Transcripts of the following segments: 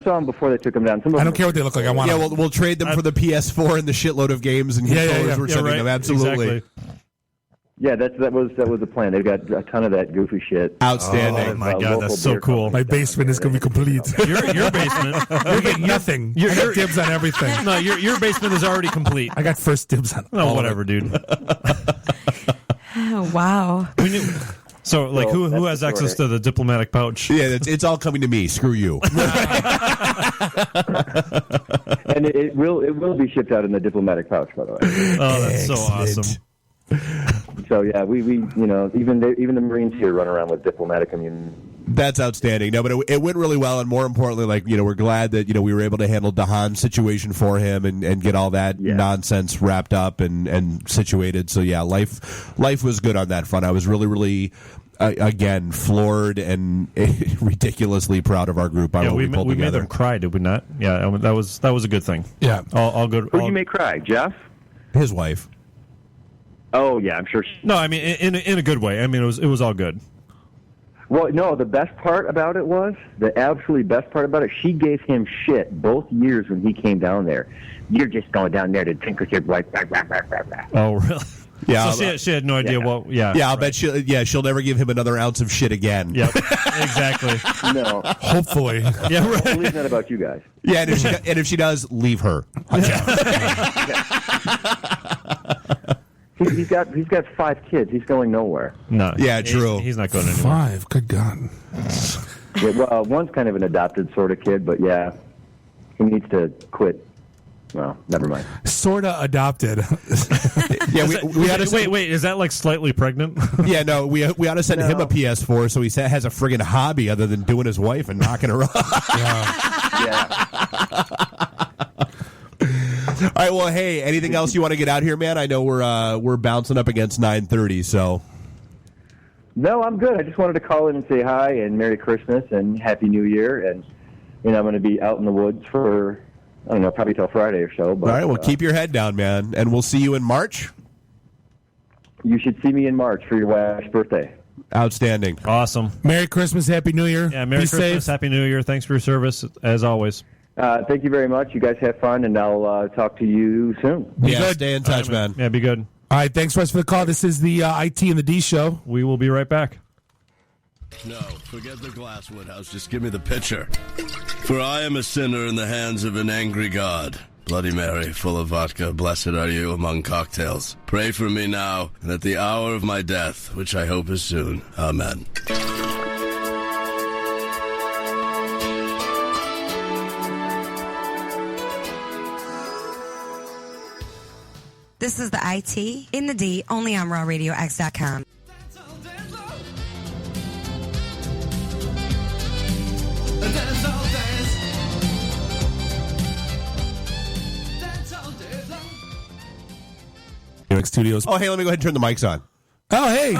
saw them before they took them down. I don't care what they look like. I want them. Yeah, we'll trade them for the PS4 and the shitload of games and controllers we're sending them. Absolutely. Exactly. Yeah, that was the plan. They've got a ton of that goofy shit. Outstanding. Oh my God, that's so cool. My basement is going to be complete. Your basement. You're getting nothing. I got dibs on everything. No, your basement is already complete. I got first dibs on Oh, whatever, dude. Oh, wow. So, like, So, who that's has the access to the diplomatic pouch? Yeah, it's all coming to me. Screw you. And it will be shipped out in the diplomatic pouch, by the way. Oh, that's so awesome. So yeah, we even the Marines here run around with diplomatic immunity. That's outstanding. No, but it went really well, and more importantly, we're glad that we were able to handle Dahan's situation for him and get all that nonsense wrapped up and situated. So yeah, life was good on that front. I was really, really again floored and ridiculously proud of our group. We made them cry, did we not? Yeah, that was a good thing. Yeah, all good. Who'd you make cry, Jeff? His wife. Oh yeah, I'm sure. No, I mean in a good way. I mean it was all good. Well, no, the best part about it was, the absolutely best part about it, she gave him shit both years when he came down there. You're just going down there to drink with your wife. Oh, really? Yeah, so she had no idea what. Yeah, I'll bet she'll never give him another ounce of shit again. Yep, exactly. No, hopefully. Yeah, right. At least not about you guys. Yeah, and if she does, leave her. He's got 5 kids. He's going nowhere. No. Yeah, true. He's not going anywhere. 5. Good God. Yeah, well, one's kind of an adopted sort of kid, but yeah, he needs to quit. Well, never mind. Sorta adopted. Yeah, we ought to wait. Is that like slightly pregnant? Yeah, no, we ought to send him a PS4 so he has a friggin' hobby other than doing his wife and knocking her off. Yeah. All right, well, hey, anything else you want to get out here, man? I know we're bouncing up against 9:30, so. No, I'm good. I just wanted to call in and say hi and Merry Christmas and Happy New Year. And, I'm going to be out in the woods for, I don't know, probably till Friday or so. But, all right, well, keep your head down, man. And we'll see you in March. You should see me in March for your wife's birthday. Outstanding. Awesome. Merry Christmas, Happy New Year. Yeah, Merry Christmas, Happy New Year. Thanks for your service, as always. Thank you very much. You guys have fun, and I'll talk to you soon. Be good. Stay in touch, man. Yeah, be good. All right, thanks, Russ, for the call. This is the IT and the D show. We will be right back. No, forget the glass, Woodhouse. Just give me the pitcher. For I am a sinner in the hands of an angry God. Bloody Mary, full of vodka, blessed are you among cocktails. Pray for me now, and at the hour of my death, which I hope is soon. Amen. This is the IT in the D, only on rawradiox.com. Studios. Oh, hey, let me go ahead and turn the mics on. Oh, hey.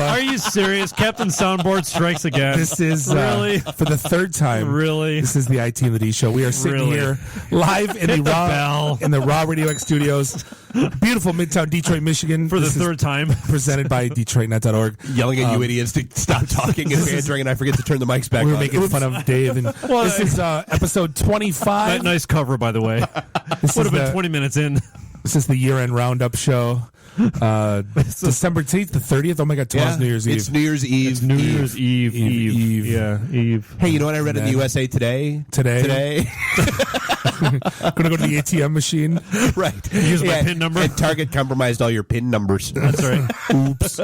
Are you serious? Captain Soundboard strikes again. This is really for the third time. Really? This is the IT and the D show. We are sitting here live in the Raw Radio X studios. Beautiful Midtown Detroit, Michigan. For the third time. Presented by DetroitNet.org. Yelling at you idiots to stop talking and answering, and I forget to turn the mics back on. We were making fun of Dave. And this is episode 25. Nice cover, by the way. Would have been 20 minutes in. This is the year-end roundup show. December 10th, the 30th. Oh my God, tomorrow's New Year's Eve. It's New Year's Eve. It's New Year's Eve. Yeah, Eve. Hey, you know what I read in the USA Today? Today. Gonna go to the ATM machine. Right. Use my PIN number. And Target compromised all your PIN numbers. That's right. Oops.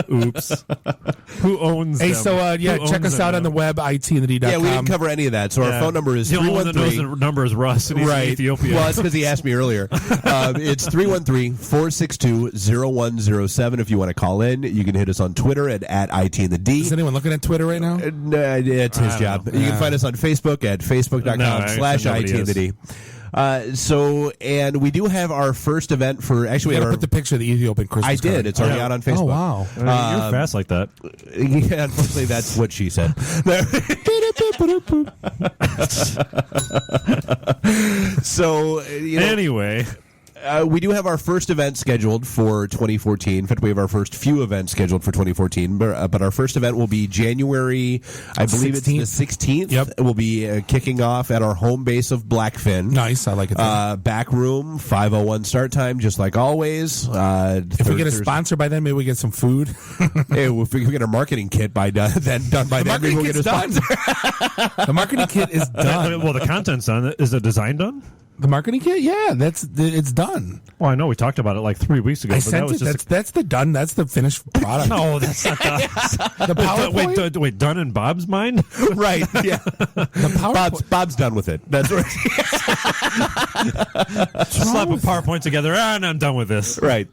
Who owns them? Hey, so check us out on the web, itandthed.com. Yeah, we didn't cover any of that. So our phone number is 313. The only one that knows the number is Russ, and he's in Ethiopia. Well, that's because he asked me earlier. It's 313-462-0107. If you want to call in, you can hit us on Twitter at ITandTheD. Is anyone looking at Twitter right now? It's his job. You can find us on Facebook at facebook.com/ITandTheD. And we do have our first event for actually. You gotta put the picture of the Ethiopian Christmas I did. card. It's already out on Facebook. Oh wow! You're fast like that. Yeah, unfortunately, that's what she said. So anyway. we do have our first event scheduled for 2014. In fact, we have our first few events scheduled for 2014. But our first event will be January, I believe 16th. It's the 16th. Yep. It will be kicking off at our home base of Blackfin. Nice, I like it. Back room, 5:01 start time, just like always. If we get a sponsor by then, maybe we get some food. Hey, if we get a marketing kit by done by then, maybe we'll get a sponsor. The marketing kit is done. Well, the content's done. Is the design done? The marketing kit, yeah, it's done. Well, I know we talked about it like 3 weeks ago. I but sent that was it. That's the done. That's the finished product. No, that's not done. The PowerPoint. Wait, done in Bob's mind? Right? Yeah. The PowerPoint. Bob's done with it. That's right. Slap a PowerPoint together, and I'm done with this. Right.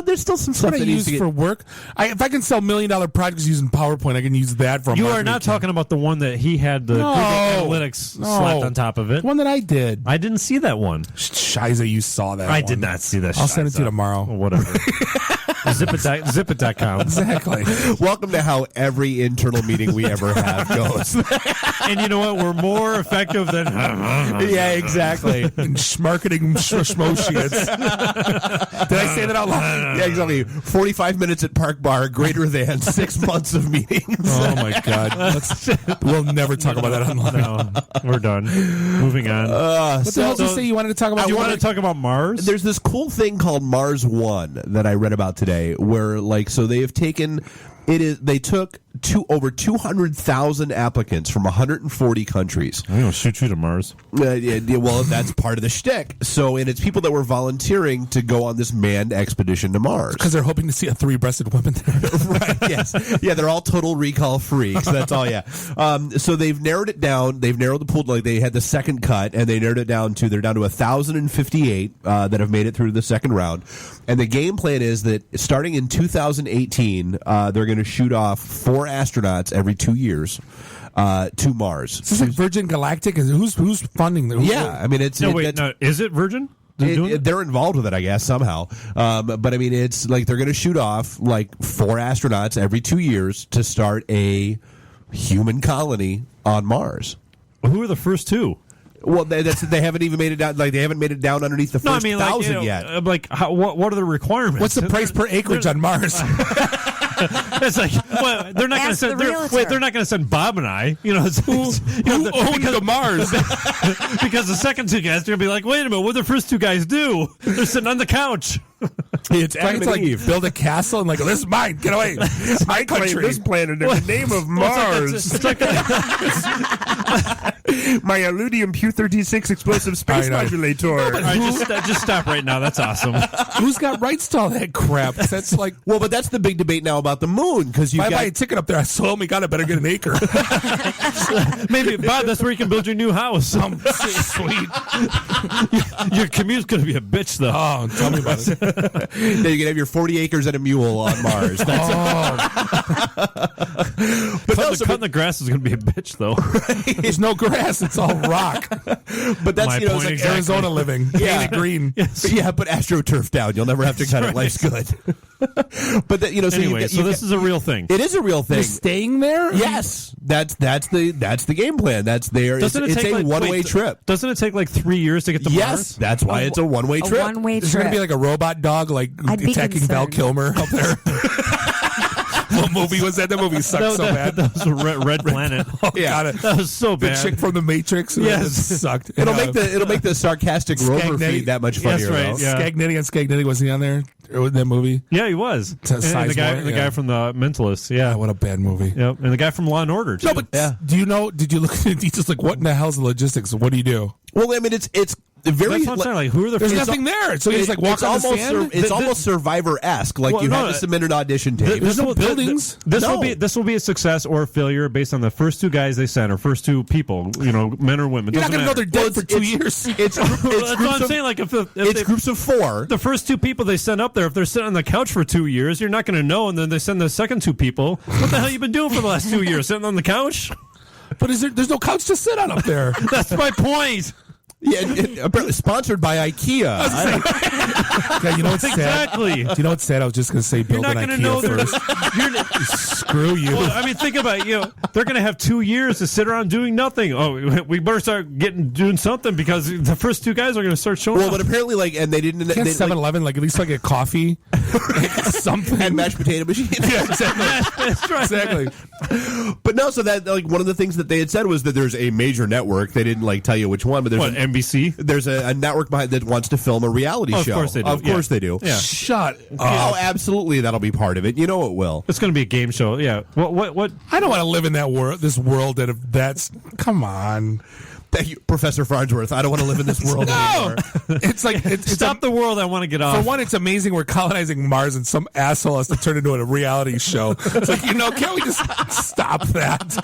There's still some stuff What I use for work. If I can sell $1 million projects using PowerPoint, I can use that for. You are not talking about the one that he had the Google Analytics slapped on top of it. The one that I did. I didn't see that one. Shiza, you saw that. I did not see that. I'll send it to you tomorrow. Whatever. Zipit.com. Exactly. Welcome to how every internal meeting we ever have goes. And you know what? We're more effective than. Yeah, exactly. And marketing schmoshits. Did I say that out loud? Yeah, exactly. 45 minutes at Park Bar, greater than 6 months of meetings. Oh my God! We'll never talk about that online. No, we're done. Moving on. What the hell did you say you wanted to talk about? You wanted to talk about Mars? There's this cool thing called Mars One that I read about today, where so they have taken. They took over 200,000 applicants from 140 countries. I'm going to shoot you to Mars. Well, that's part of the shtick. And it's people that were volunteering to go on this manned expedition to Mars. Because they're hoping to see a three-breasted woman there. Right, yes. Yeah, they're all total recall freaks. That's all, yeah. So they've narrowed it down. They've narrowed the pool. Like they had the second cut, and they narrowed it down to, they're down to 1,058 that have made it through the second round. And the game plan is that starting in 2018, they're going to shoot off 4 astronauts every 2 years to Mars. Is this like Virgin Galactic? Who's funding them? Yeah, I mean it's. Is it Virgin? They're involved with it, I guess, somehow. But I mean, it's like they're going to shoot off like 4 astronauts every 2 years to start a human colony on Mars. Who are the first 2? Well, they haven't even made it down. Like they haven't made it down underneath the first 1,000 yet. What are the requirements? What's the price per acreage on Mars? It's like, well, they're not going to send. They're not going to send Bob and I. Who owned the Mars? Because the second 2 guys are going to be like, wait a minute, what did the first 2 guys do? They're sitting on the couch. It's Adam and Eve. Build a castle and this is mine. Get away. It's my country. This planet in the name of Mars. My Illudium Q-36 explosive space modulator. All right, just stop right now. That's awesome. Who's got rights to all that crap? That's like, well, but that's the big debate now about the moon because you buy a ticket up there. I saw me. God, I better get an acre. Maybe Bob, that's where you can build your new house. Sweet. Your commute's going to be a bitch, though. Oh, tell me about it. Then you can have your 40 acres and a mule on Mars. But cutting the grass is going to be a bitch, though. Right? There's no grass; it's all rock. But that's it's like exactly. Arizona living. Yeah, green. Yes. Yeah, put AstroTurf down. You'll never have to cut it. Life's good. But so this is a real thing. It is a real thing. You're staying there? Yes, that's the game plan. That's there. It's a one-way trip. Doesn't it take like 3 years to get to Mars? Yes, that's why it's a one-way trip. One-way Is trip. There going to be like a robot dog attacking Val Kilmer up there? What movie was that? That movie sucked so bad. That was Red Planet. Yeah, that was so bad. The chick from The Matrix. Yes, sucked. It'll make the sarcastic Rover feed that much funnier. That's right. Yeah. Scagnetti, was he on there? In that movie? Yeah, he was. And the guy from The Mentalist. Yeah, what a bad movie. Yep, and the guy from Law and Order too. No, but did you look at the details? Like, what in the hell's the logistics? What do you do? Well, I mean, it's very. That's what I'm saying. Like, who are the? There's nothing there. So you just walk on the sand. It's almost Survivor-esque. Like you have to submit an audition tape. There's no buildings. This will be a success or a failure based on the first 2 guys they sent or first 2 people. Men or women. You're not going to know they're dead for 2 years. That's what I'm saying. Like it's groups of 4. The first 2 people they send up there, if they're sitting on the couch for 2 years, you're not going to know. And then they send the second 2 people. What the hell you been doing for the last 2 years? Sitting on the couch? But there's no couch to sit on up there. That's my point. apparently sponsored by IKEA. Yeah, you know what's sad? Exactly. Do you know what's sad? I was just going to say build an IKEA first. Screw you. Well, I mean, think about it. They're going to have 2 years to sit around doing nothing. Oh, we better start doing something because the first 2 guys are going to start showing up. Well, but apparently, and they didn't. Can't 7-Eleven, at least a coffee, something, and mashed potato machine. Yeah, exactly. That's right. Exactly. But no, so that one of the things that they had said was that there's a major network. They didn't tell you which one, but there's NBC. There's a network behind that wants to film a reality show. Of course they do. Of course they do. Yeah. Shut up. Oh, absolutely, that'll be part of it. You know it will. It's going to be a game show. Yeah. What? I don't want to live in that world. This world that's. Come on. Thank you, Professor Farnsworth. I don't want to live in this world anymore. It's Stop the world. I want to get off. For one, it's amazing we're colonizing Mars and some asshole has to turn into a reality show. It's can't we just stop that?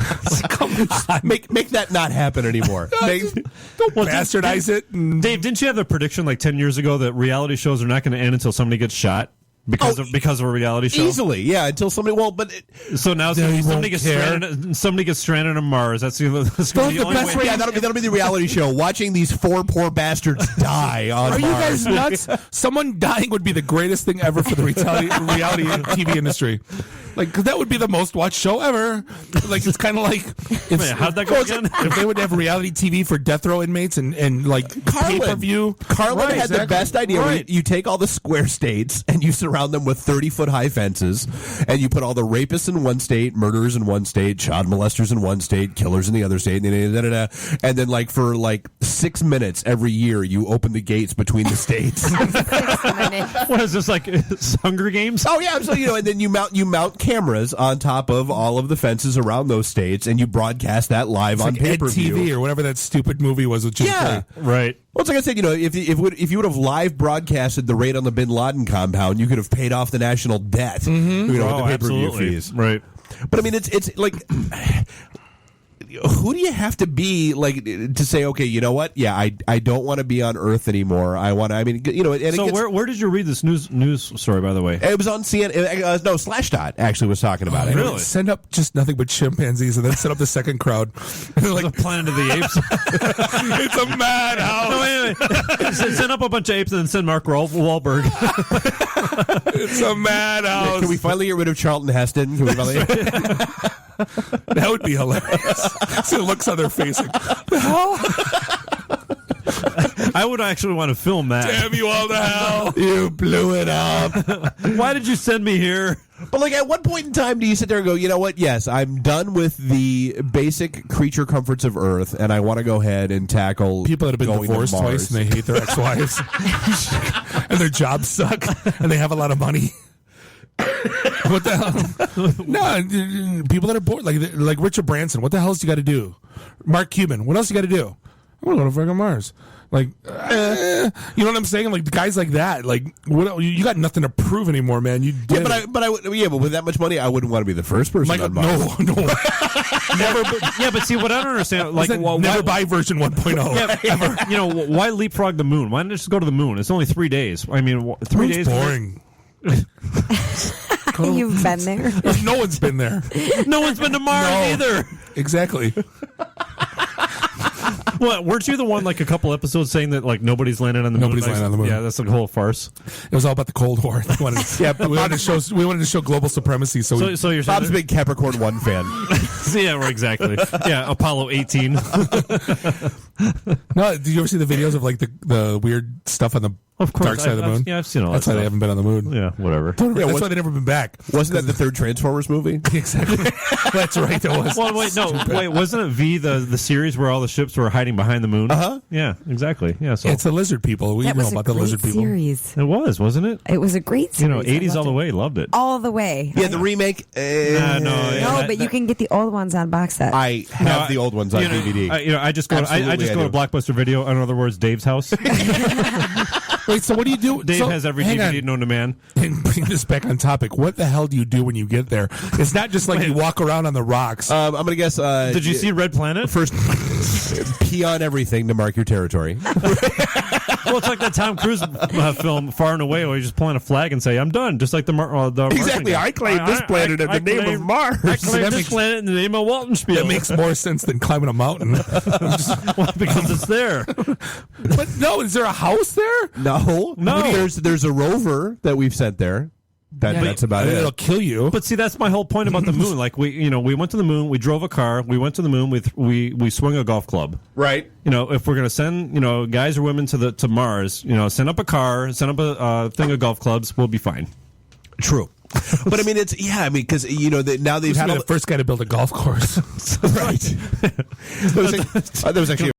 Come on. Make that not happen anymore. Don't bastardize it. Dave, didn't you have the prediction 10 years ago that reality shows are not going to end until somebody gets shot? Because of a reality show, easily, yeah. Until somebody, so now somebody gets stranded on Mars. That's the best way. Yeah, that'll be the reality show. Watching these 4 poor bastards die on Mars. Are you guys nuts? Someone dying would be the greatest thing ever for the reality TV industry. That would be the most watched show ever. It's kind of like how'd that go again? If they would have reality TV for death row inmates and pay-per-view. Carlin had the best idea. Right. You take all the square states and you surround them with 30-foot high fences, and you put all the rapists in one state, murderers in one state, child molesters in one state, killers in the other state, and then for 6 minutes every year you open the gates between the states. What is this, Hunger Games? Oh yeah, so and then you mount cameras on top of all of the fences around those states, and you broadcast that live on pay-per-view. TV or whatever that stupid movie was with Jim Carrey. Right. Well, it's like I said, if you would have live broadcasted the raid on the Bin Laden compound, you could have paid off the national debt. Mm-hmm. With the pay-per-view fees. Right. But I mean, it's like, who do you have to be to say, okay, you know what? Yeah, I don't want to be on Earth anymore. I want to. I mean, And so where did you read this news story, by the way? It was on CNN. No, Slashdot actually was talking about it. Really? Send up just nothing but chimpanzees, and then set up the second crowd. And they're the Planet of the Apes. It's a madhouse. No, wait. Send up a bunch of apes and then send Mark Wahlberg. It's a madhouse. Can we finally get rid of Charlton Heston? Can we finally? That would be hilarious. See the looks on their face. I would actually want to film that. Damn you all to hell. You blew it up. Why did you send me here? But at what point in time do you sit there and go, you know what? Yes, I'm done with the basic creature comforts of Earth, and I want to go ahead and tackle people that have been divorced twice and they hate their ex-wives, and their jobs suck, and they have a lot of money. What the hell? No, people that are bored, like Richard Branson. What the hell else you got to do? Mark Cuban. What else you got to do? I want to go to fucking Mars. You know what I'm saying? Guys like that. What? You got nothing to prove anymore, man. You did. Yeah, but with that much money, I wouldn't want to be the first person on Mars. No. Never. Yeah, but see, what I don't understand, never buy version 1.0. Yeah, ever. Why leapfrog the moon? Why not just go to the moon? It's only 3 days. I mean, 3 days. Boring. You've been there. No one's been there. No one's been to Mars either. Exactly. What, weren't you the one a couple episodes saying that nobody's landed on the moon? Nobody's landed on the moon. Yeah, that's a whole farce. It was all about the Cold War. We wanted to show global supremacy. So you're Bob's a big Capricorn 1 fan. Yeah, right, exactly. Yeah, Apollo 18. No, did you ever see the videos of the weird stuff on the dark side of the moon? I've seen all that. That's why they haven't been on the moon. Yeah, whatever. That's why they've never been back. Wasn't that the third Transformers movie? Exactly. That's right. That was. Well, wait, wasn't it V the series where all the ships were hiding behind the moon? Yeah, exactly. Yeah, so it's the lizard people. We know about the lizard people. Series. It wasn't it? It was a great series. 80s all the way. Loved it. All the way. Yeah, the remake. No, but you can get the old ones on box set. I have the old ones on DVD. I just go to Blockbuster Video. In other words, Dave's house. Wait, so what do you do? Dave has every DVD known to man. And bring this back on topic. What the hell do you do when you get there? It's not just you walk around on the rocks. I'm going to guess. Did you see Red Planet? First, pee on everything to mark your territory. Well, it's like that Tom Cruise film, Far and Away, where you just plant a flag and say, "I'm done," just like the exactly. I claim this planet in the name of Mars. I claim this planet in the name of Waltonspiel. That makes more sense than climbing a mountain. Well, because it's there. But no, is there a house there? No. There's a rover that we've sent there. That's about it. It'll kill you. But see, that's my whole point about the moon. Like we went to the moon, we drove a car, we went to the moon, we swung a golf club. Right. If we're gonna send guys or women to Mars, send up a car, send up a thing of golf clubs, we'll be fine. True. But I mean, because now they've had the first guy to build a golf course. Right. There was actually